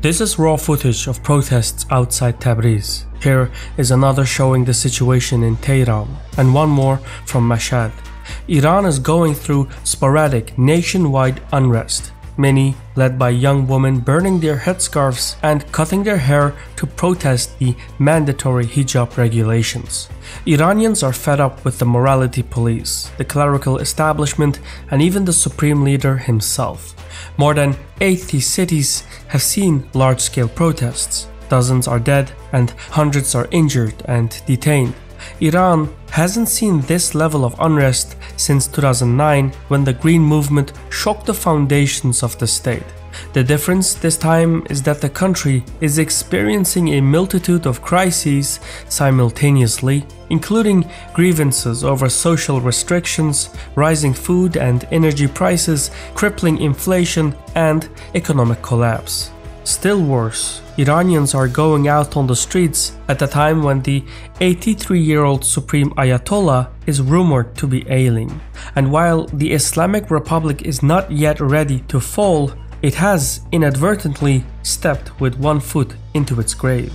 This is raw footage of protests outside Tabriz. Here is another showing the situation in Tehran, and one more from Mashhad. Iran is going through sporadic nationwide unrest, many led by young women burning their headscarves and cutting their hair to protest the mandatory hijab regulations. Iranians are fed up with the morality police, the clerical establishment, and even the supreme leader himself. More than 80 cities have seen large-scale protests. Dozens are dead and hundreds are injured and detained. Iran hasn't seen this level of unrest since 2009, when the Green Movement shook the foundations of the state. The difference this time is that the country is experiencing a multitude of crises simultaneously, including grievances over social restrictions, rising food and energy prices, crippling inflation, and economic collapse. Still worse, Iranians are going out on the streets at a time when the 83-year-old Supreme Ayatollah is rumored to be ailing. And while the Islamic Republic is not yet ready to fall, it has inadvertently stepped with one foot into its grave.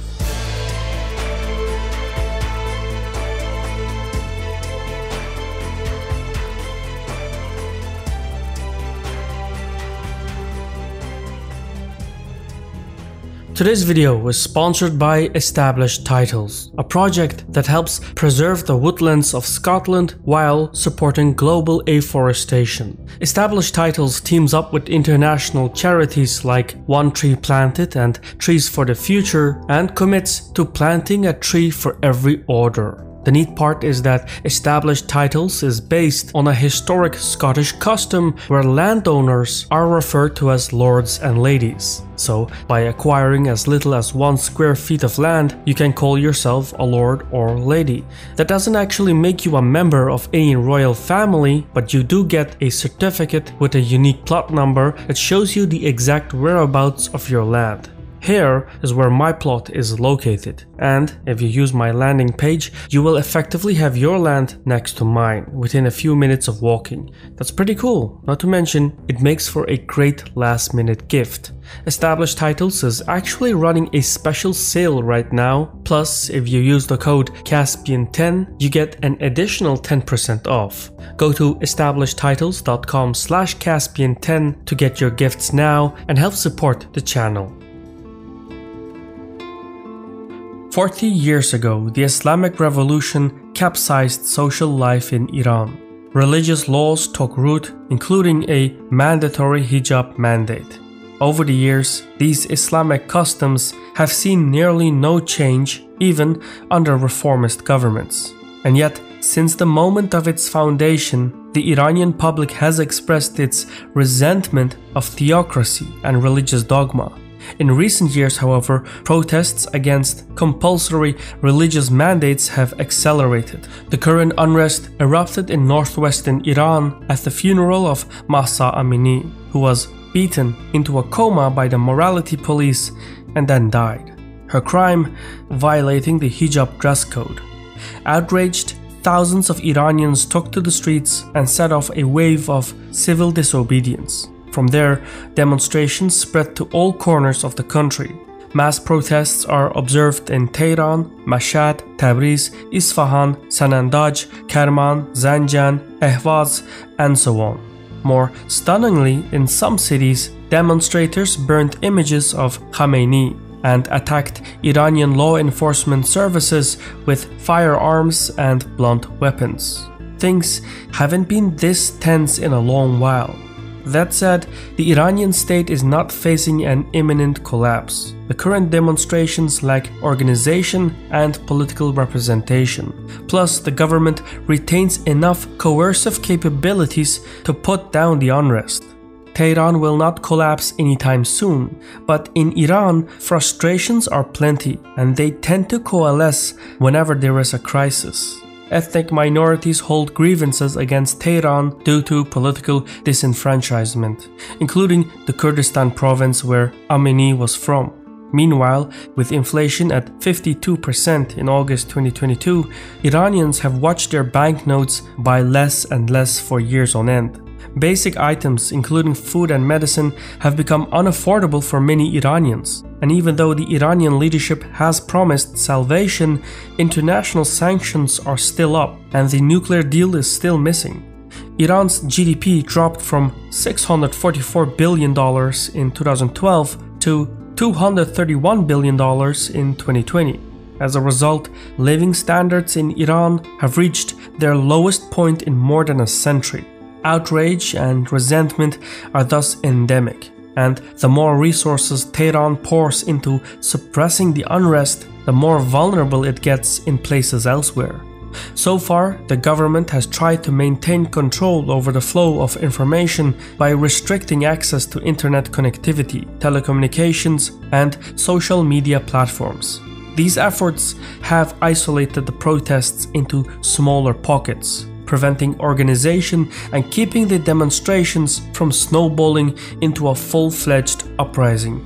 Today's video was sponsored by Established Titles, a project that helps preserve the woodlands of Scotland while supporting global afforestation. Established Titles teams up with international charities like One Tree Planted and Trees for the Future and commits to planting a tree for every order. The neat part is that Established Titles is based on a historic Scottish custom where landowners are referred to as lords and ladies. So, by acquiring as little as 1 square feet of land, you can call yourself a lord or lady. That doesn't actually make you a member of any royal family, but you do get a certificate with a unique plot number that shows you the exact whereabouts of your land. Here is where my plot is located, and if you use my landing page, you will effectively have your land next to mine within a few minutes of walking. That's pretty cool, not to mention it makes for a great last-minute gift. Established Titles is actually running a special sale right now, plus if you use the code CASPIAN10 you get an additional 10% off. Go to establishedtitles.com/Caspian10 to get your gifts now and help support the channel. 40 years ago, the Islamic Revolution capsized social life in Iran. Religious laws took root, including a mandatory hijab mandate. Over the years, these Islamic customs have seen nearly no change, even under reformist governments. And yet, since the moment of its foundation, the Iranian public has expressed its resentment of theocracy and religious dogma. In recent years, however, protests against compulsory religious mandates have accelerated. The current unrest erupted in northwestern Iran at the funeral of Mahsa Amini, who was beaten into a coma by the morality police and then died. Her crime, violating the hijab dress code. Outraged, thousands of Iranians took to the streets and set off a wave of civil disobedience. From there, demonstrations spread to all corners of the country. Mass protests are observed in Tehran, Mashhad, Tabriz, Isfahan, Sanandaj, Kerman, Zanjan, Ahvaz, and so on. More stunningly, in some cities, demonstrators burned images of Khamenei and attacked Iranian law enforcement services with firearms and blunt weapons. Things haven't been this tense in a long while. That said, the Iranian state is not facing an imminent collapse. The current demonstrations lack organization and political representation. Plus, the government retains enough coercive capabilities to put down the unrest. Tehran will not collapse anytime soon, but in Iran, frustrations are plenty and they tend to coalesce whenever there is a crisis. Ethnic minorities hold grievances against Tehran due to political disenfranchisement, including the Kurdistan province where Amini was from. Meanwhile, with inflation at 52% in August 2022, Iranians have watched their banknotes buy less and less for years on end. Basic items, including food and medicine, have become unaffordable for many Iranians. And even though the Iranian leadership has promised salvation, international sanctions are still up, and the nuclear deal is still missing. Iran's GDP dropped from $644 billion in 2012 to $231 billion in 2020. As a result, living standards in Iran have reached their lowest point in more than a century. Outrage and resentment are thus endemic, and the more resources Tehran pours into suppressing the unrest, the more vulnerable it gets in places elsewhere. So far, the government has tried to maintain control over the flow of information by restricting access to internet connectivity, telecommunications, and social media platforms. These efforts have isolated the protests into smaller pockets, preventing organization and keeping the demonstrations from snowballing into a full-fledged uprising.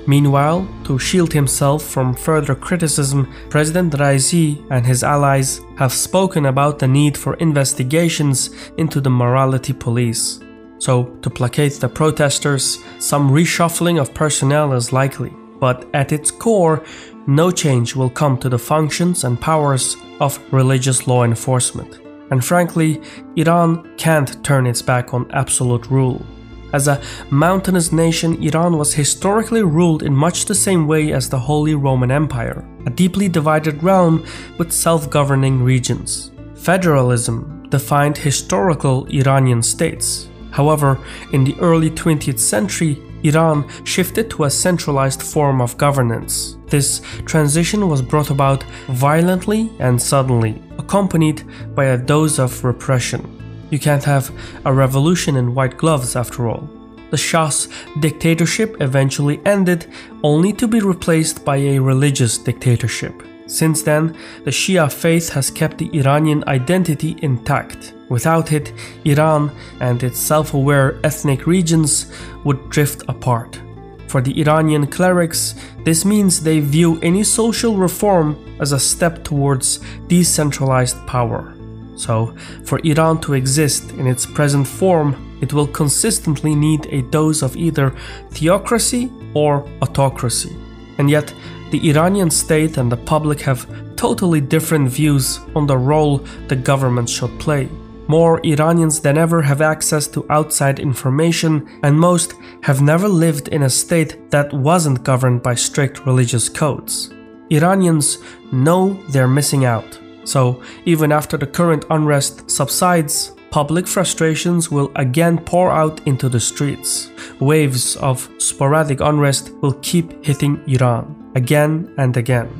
Meanwhile, to shield himself from further criticism, President Raisi and his allies have spoken about the need for investigations into the morality police. So, to placate the protesters, some reshuffling of personnel is likely, but at its core, no change will come to the functions and powers of religious law enforcement. And frankly, Iran can't turn its back on absolute rule. As a mountainous nation, Iran was historically ruled in much the same way as the Holy Roman Empire, a deeply divided realm with self-governing regions. Federalism defined historical Iranian states. However, in the early 20th century, Iran shifted to a centralized form of governance. This transition was brought about violently and suddenly, accompanied by a dose of repression. You can't have a revolution in white gloves after all. The Shah's dictatorship eventually ended, only to be replaced by a religious dictatorship. Since then, the Shia faith has kept the Iranian identity intact. Without it, Iran and its self-aware ethnic regions would drift apart. For the Iranian clerics, this means they view any social reform as a step towards decentralized power. So, for Iran to exist in its present form, it will consistently need a dose of either theocracy or autocracy. And yet, the Iranian state and the public have totally different views on the role the government should play. More Iranians than ever have access to outside information, and most have never lived in a state that wasn't governed by strict religious codes. Iranians know they're missing out. So, even after the current unrest subsides, public frustrations will again pour out into the streets. Waves of sporadic unrest will keep hitting Iran, again and again.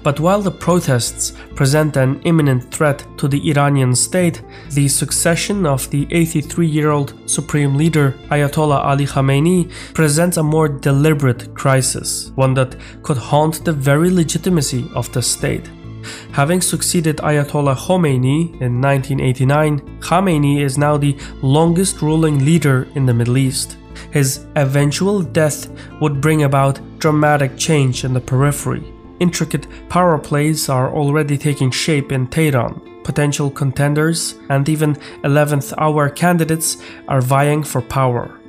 But while the protests present an imminent threat to the Iranian state, the succession of the 83-year-old Supreme Leader Ayatollah Ali Khamenei presents a more deliberate crisis, one that could haunt the very legitimacy of the state. Having succeeded Ayatollah Khomeini in 1989, Khamenei is now the longest ruling leader in the Middle East. His eventual death would bring about dramatic change in the periphery. Intricate power plays are already taking shape in Tehran. Potential contenders and even 11th-hour candidates are vying for power.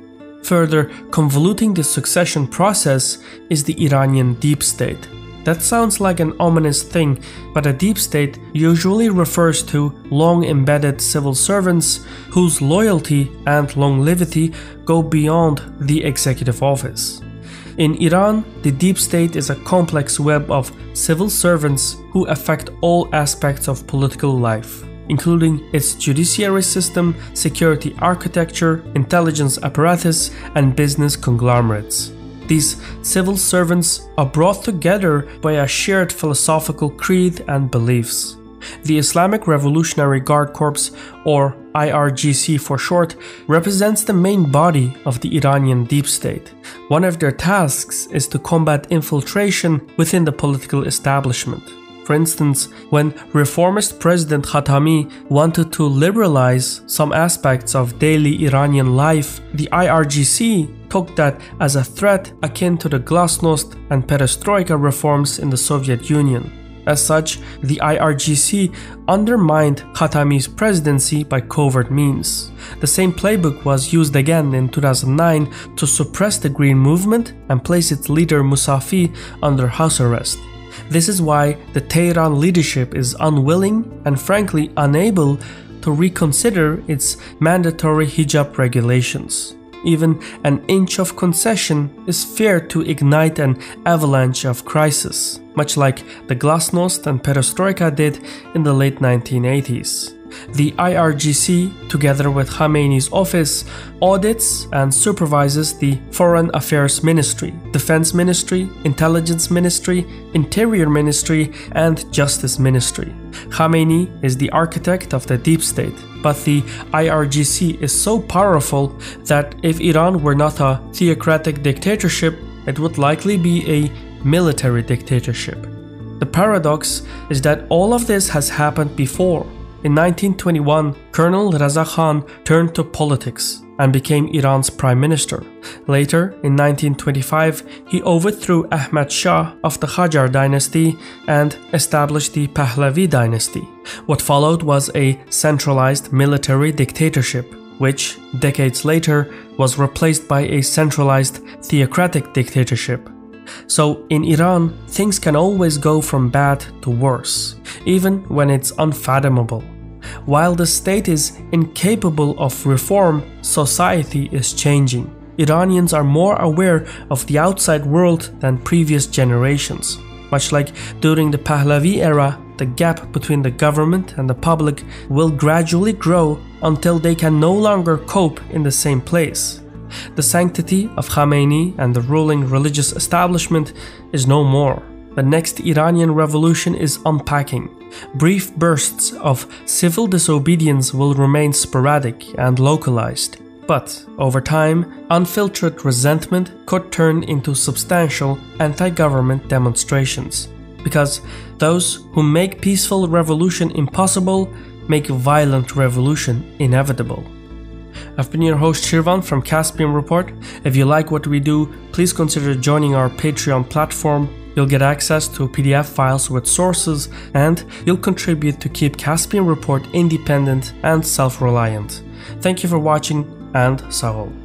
Further convoluting the succession process is the Iranian deep state. That sounds like an ominous thing, but a deep state usually refers to long-embedded civil servants whose loyalty and longevity go beyond the executive office. In Iran, the deep state is a complex web of civil servants who affect all aspects of political life, including its judiciary system, security architecture, intelligence apparatus, and business conglomerates. These civil servants are brought together by a shared philosophical creed and beliefs. The Islamic Revolutionary Guard Corps, or IRGC for short, represents the main body of the Iranian deep state. One of their tasks is to combat infiltration within the political establishment. For instance, when reformist President Khatami wanted to liberalize some aspects of daily Iranian life, the IRGC took that as a threat akin to the glasnost and perestroika reforms in the Soviet Union. As such, the IRGC undermined Khatami's presidency by covert means. The same playbook was used again in 2009 to suppress the Green Movement and place its leader Musafi under house arrest. This is why the Tehran leadership is unwilling and frankly unable to reconsider its mandatory hijab regulations. Even an inch of concession is feared to ignite an avalanche of crisis, much like the glasnost and perestroika did in the late 1980s. The IRGC, together with Khamenei's office, audits and supervises the Foreign Affairs Ministry, Defense Ministry, Intelligence Ministry, Interior Ministry, and Justice Ministry. Khamenei is the architect of the deep state, but the IRGC is so powerful that if Iran were not a theocratic dictatorship, it would likely be a military dictatorship. The paradox is that all of this has happened before. In 1921, Colonel Reza Khan turned to politics and became Iran's prime minister. Later, in 1925, he overthrew Ahmad Shah of the Qajar dynasty and established the Pahlavi dynasty. What followed was a centralized military dictatorship, which, decades later, was replaced by a centralized theocratic dictatorship. So, in Iran, things can always go from bad to worse, even when it's unfathomable. While the state is incapable of reform, society is changing. Iranians are more aware of the outside world than previous generations. Much like during the Pahlavi era, the gap between the government and the public will gradually grow until they can no longer cope in the same place. The sanctity of Khamenei and the ruling religious establishment is no more. The next Iranian revolution is unpacking. Brief bursts of civil disobedience will remain sporadic and localized. But, over time, unfiltered resentment could turn into substantial anti-government demonstrations. Because those who make peaceful revolution impossible make violent revolution inevitable. I've been your host Shirvan from Caspian Report. If you like what we do, please consider joining our Patreon platform. You'll get access to PDF files with sources, and you'll contribute to keep Caspian Report independent and self-reliant. Thank you for watching, and Sahol.